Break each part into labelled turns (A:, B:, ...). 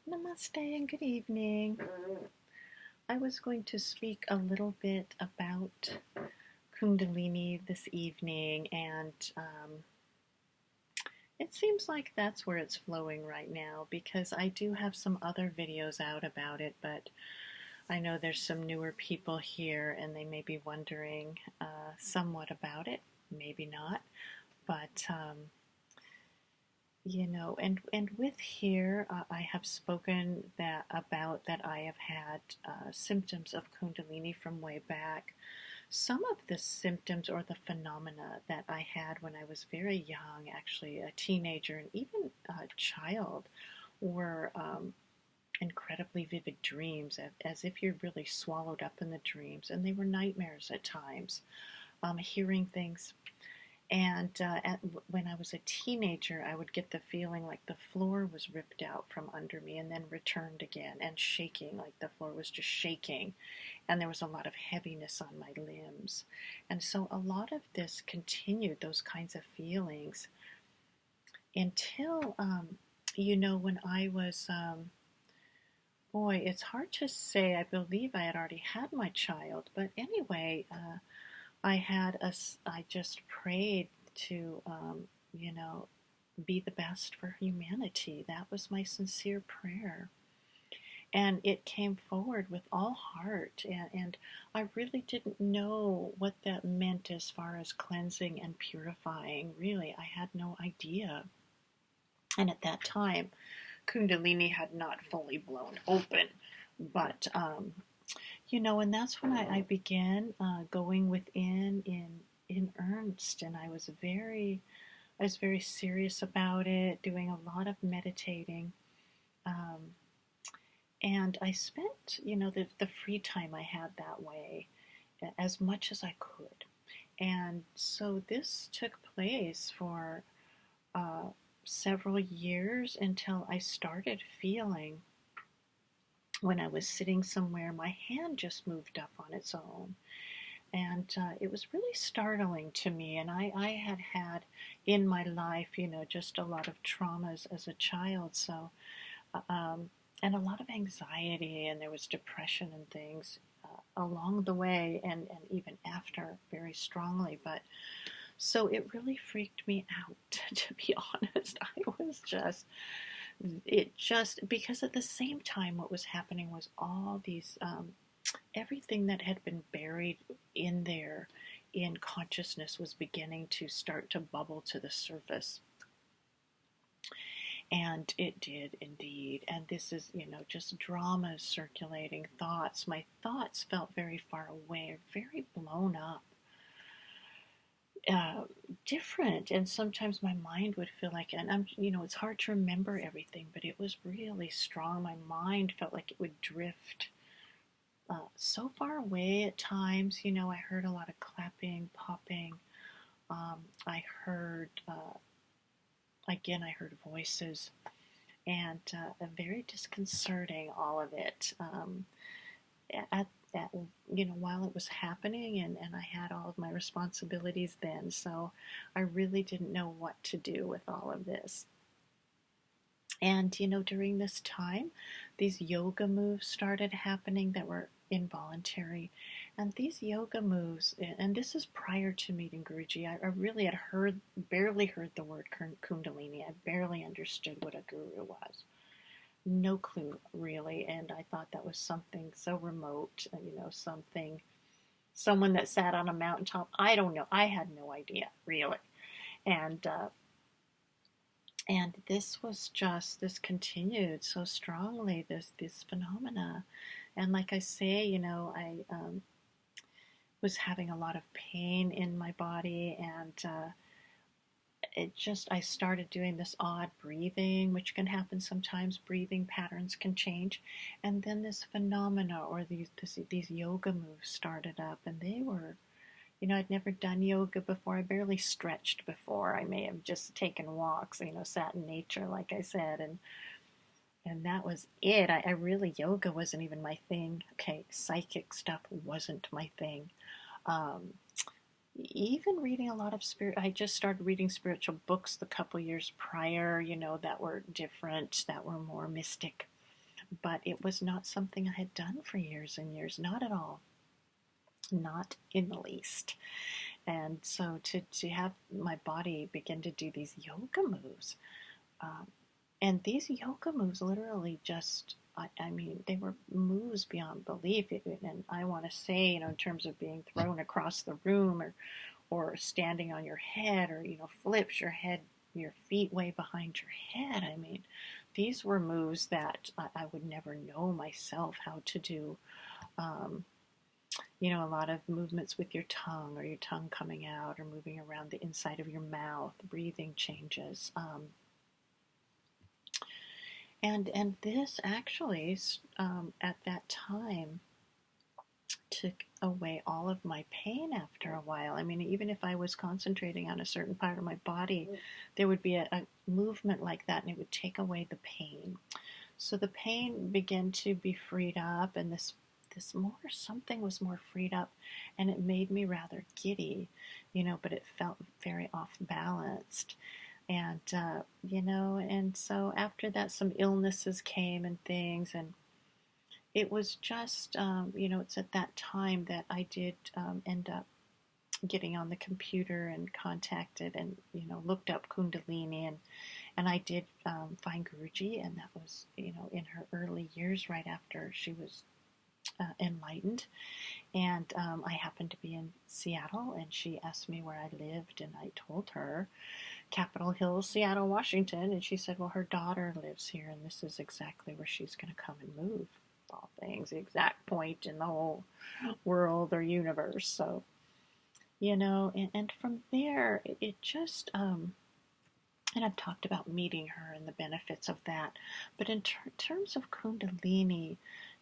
A: Namaste and good evening. I was going to speak a little bit about Kundalini this evening, and it seems like that's where it's flowing right now because I do have some other videos out about it, but I know there's some newer people here and they may be wondering somewhat about it, maybe not, but and with here, I have spoken that I have had symptoms of Kundalini from way back. Some of the symptoms or the phenomena that I had when I was very young, actually a teenager and even a child, were incredibly vivid dreams, as if you're really swallowed up in the dreams, and they were nightmares at times. Hearing things and when I was a teenager, I would get the feeling like the floor was ripped out from under me and then returned again, and shaking, like the floor was just shaking. And there was a lot of heaviness on my limbs. And so a lot of this continued, those kinds of feelings, until, when I was, boy, it's hard to say. I believe I had already had my child. But anyway, I just prayed to, you know, be the best for humanity. That was my sincere prayer. And it came forward with all heart. And I really didn't know what that meant as far as cleansing and purifying. Really, I had no idea. And at that time, Kundalini had not fully blown open. But and that's when I began going within in earnest, and I was very serious about it, doing a lot of meditating, um, and I spent the free time I had that way as much as I could, and so this took place for uh, several years until I started feeling when I was sitting somewhere, my hand just moved up on its own. And it was really startling to me. And I had had in my life, just a lot of traumas as a child. So, and a lot of anxiety, and there was depression and things along the way, and even after, very strongly. But so it really freaked me out, to be honest. It just, because at the same time, what was happening was all these, everything that had been buried in there in consciousness was beginning to start to bubble to the surface. And it did indeed. And this is, just dramas circulating, thoughts. My thoughts felt very far away, very blown up. uh, Different, and sometimes my mind would feel like, and it's hard to remember everything, but it was really strong. My mind felt like it would drift so far away at times. I heard a lot of clapping, popping. I heard, I heard voices, and very disconcerting, all of it. At while it was happening, and I had all of my responsibilities then, so I really didn't know what to do with all of this. And during this time, these yoga moves started happening that were involuntary. And these yoga moves, and this is prior to meeting Guruji, I really had barely heard the word Kundalini. I barely understood what a guru was. No clue, really. And I thought that was something so remote, someone that sat on a mountaintop. I don't know. I had no idea, really. And this continued so strongly, this phenomena. And like I say, I was having a lot of pain in my body, and I started doing this odd breathing, which can happen sometimes. Breathing patterns can change. And then this phenomena, or these yoga moves started up, and they were, I'd never done yoga before. I barely stretched before. I may have just taken walks, sat in nature, like I said, and that was it. I really, yoga wasn't even my thing. Okay, psychic stuff wasn't my thing. Um, Even reading a lot of I just started reading spiritual books the couple years prior, that were different, that were more mystic. but it was not something I had done for years and years, not at all, not in the least. And so to have my body begin to do these yoga moves, um, and these yoga moves literally just, I mean, they were moves beyond belief. And I want to say, you know, in terms of being thrown across the room, or standing on your head, or, you know, flips your head, your feet way behind your head. I mean, these were moves that I would never know myself how to do. Um, you know, a lot of movements with your tongue, or your tongue coming out, or moving around the inside of your mouth, breathing changes. And this actually, at that time, took away all of my pain after a while. I mean, even if I was concentrating on a certain part of my body, there would be a movement like that, and it would take away the pain. So the pain began to be freed up, and this more, something was more freed up, and it made me rather giddy, you know, but it felt very off balanced. And you know, and so after that, some illnesses came and things, and it was just, you know, it's at that time that I did end up getting on the computer and contacted and, you know, looked up Kundalini, and I did find Guruji, and that was, you know, in her early years, right after she was enlightened. And I happened to be in Seattle, and she asked me where I lived, and I told her Capitol Hill, Seattle, Washington, and she said, well, her daughter lives here, and this is exactly where she's going to come and move. All things, the exact point in the whole world or universe. So, you know, and from there, it just, and I've talked about meeting her and the benefits of that. But in terms of Kundalini,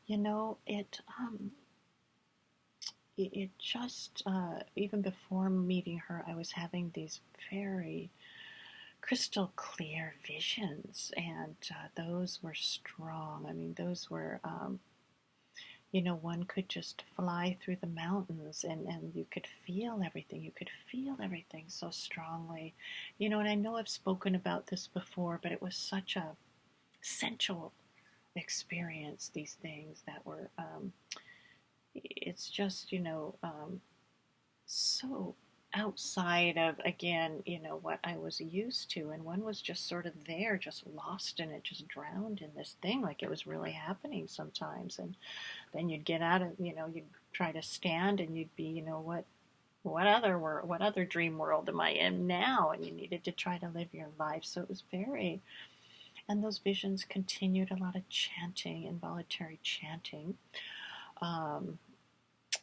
A: you know, it just, even before meeting her, I was having these very crystal clear visions, and those were strong. I mean, those were, you know, one could just fly through the mountains, and you could feel everything. You could feel everything so strongly. You know, and I know I've spoken about this before, but it was such a sensual experience, these things that were, it's just, you know, so outside of, again, you know, what I was used to. And one was just sort of there, just lost in it, just drowned in this thing, like it was really happening sometimes. And then you'd get out of, you know, you'd try to stand, and you'd be, you know, what other world, what other dream world am I in now? And you needed to try to live your life. So it was very, and those visions continued, a lot of chanting, involuntary chanting, um,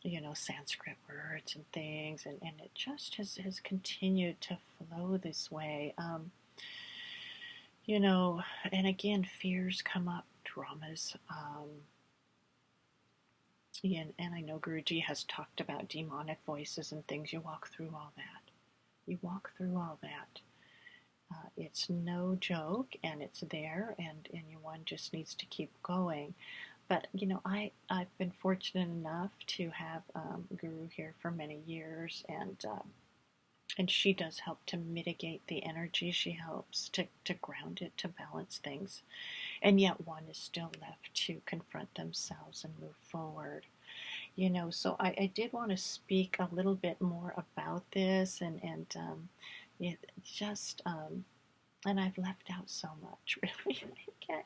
A: you know, Sanskrit words and things, and it just has continued to flow this way. You know, and again, fears come up, traumas. And I know Guruji has talked about demonic voices and things. You walk through all that. You walk through all that. It's no joke, and it's there, and one just needs to keep going. But, you know, I've been fortunate enough to have Guru here for many years, and she does help to mitigate the energy. She helps to ground it, to balance things. And yet one is still left to confront themselves and move forward. You know, so I did want to speak a little bit more about this, and it just, and I've left out so much, really. I can't,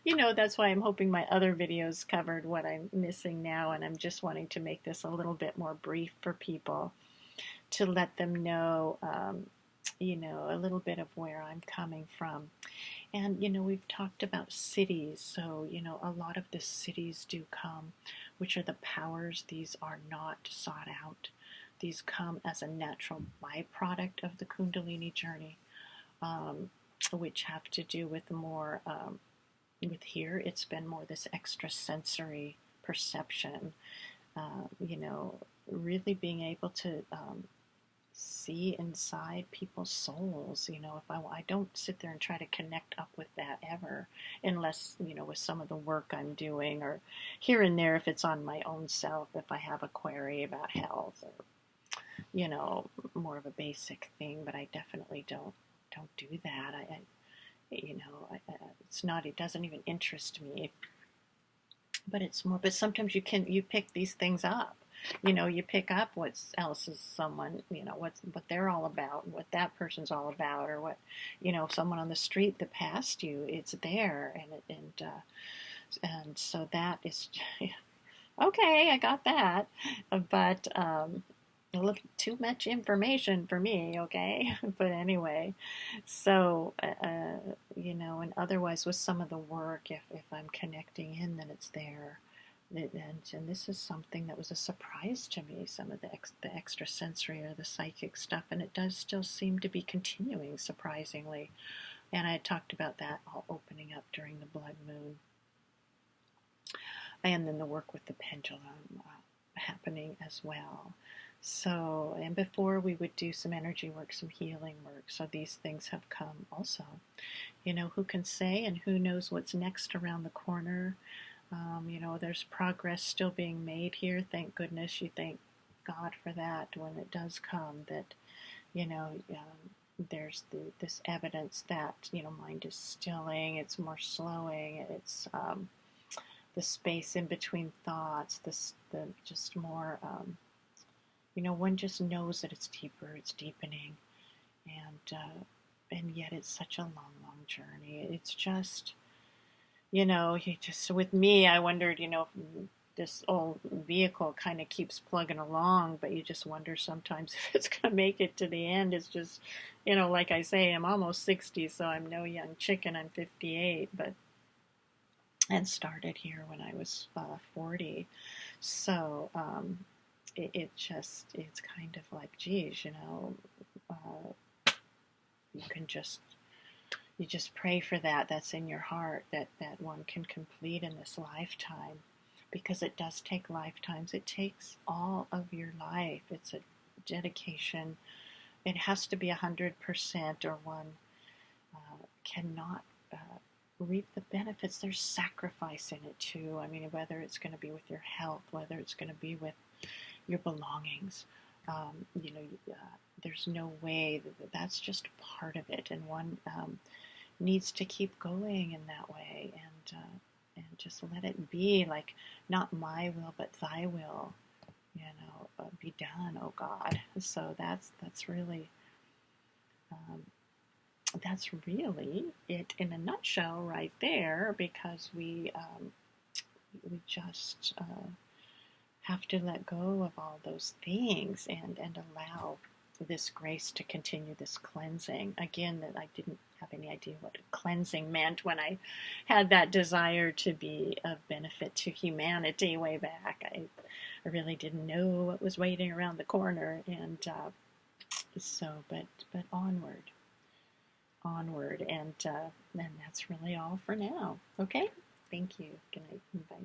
A: you know, that's why I'm hoping my other videos covered what I'm missing now, and I'm just wanting to make this a little bit more brief for people, to let them know, you know, a little bit of where I'm coming from. And, you know, we've talked about cities. So, you know, a lot of the cities do come, which are the powers. These are not sought out. These come as a natural byproduct of the Kundalini journey, which have to do with more, with here, it's been more this extrasensory perception, you know, really being able to see inside people's souls. You know, if I don't sit there and try to connect up with that ever, unless, you know, with some of the work I'm doing, or here and there if it's on my own self, if I have a query about health, or, you know, more of a basic thing. But I definitely don't do that. You know, it's not, it doesn't even interest me. but it's more, but sometimes you pick these things up. You pick up what else is someone, what they're all about, what that person's all about, or what, someone on the street that passed you, it's there. And so that is, okay, I got that. But a little too much information for me, okay? But anyway, so, and otherwise with some of the work, if I'm connecting in, then it's there. And this is something that was a surprise to me, some of the extrasensory or the psychic stuff, and it does still seem to be continuing, surprisingly. And I had talked about that all opening up during the blood moon. And then the work with the pendulum happening as well. So, and before we would do some energy work, some healing work. So these things have come also. Who can say, and who knows what's next around the corner. There's progress still being made here. Thank goodness. You thank God for that when it does come, that, there's this evidence that, mind is stilling, it's more slowing, it's the space in between thoughts, the just more, one just knows that it's deeper, it's deepening, and yet it's such a long, long journey. It's just, with me, I wondered, if this old vehicle kind of keeps plugging along, but you just wonder sometimes if it's going to make it to the end. It's just, like I say, I'm almost 60, so I'm no young chicken. I'm 58, and started here when I was 40. So it's kind of like, geez, you can you just pray for that. That's in your heart, that one can complete in this lifetime, because it does take lifetimes. It takes all of your life. It's a dedication. It has to be 100%, or one cannot reap the benefits. There's sacrifice in it too. I mean, whether it's going to be with your health, whether it's going to be with your belongings, there's no way that's just part of it, and one needs to keep going in that way, and just let it be, like, not my will but thy will, be done, oh God. So that's really it in a nutshell right there, because we just have to let go of all those things, and allow this grace to continue, this cleansing. Again, that I didn't have any idea what cleansing meant when I had that desire to be of benefit to humanity way back. I really didn't know what was waiting around the corner, and but onward, and that's really all for now. Okay, thank you. Good night. Bye.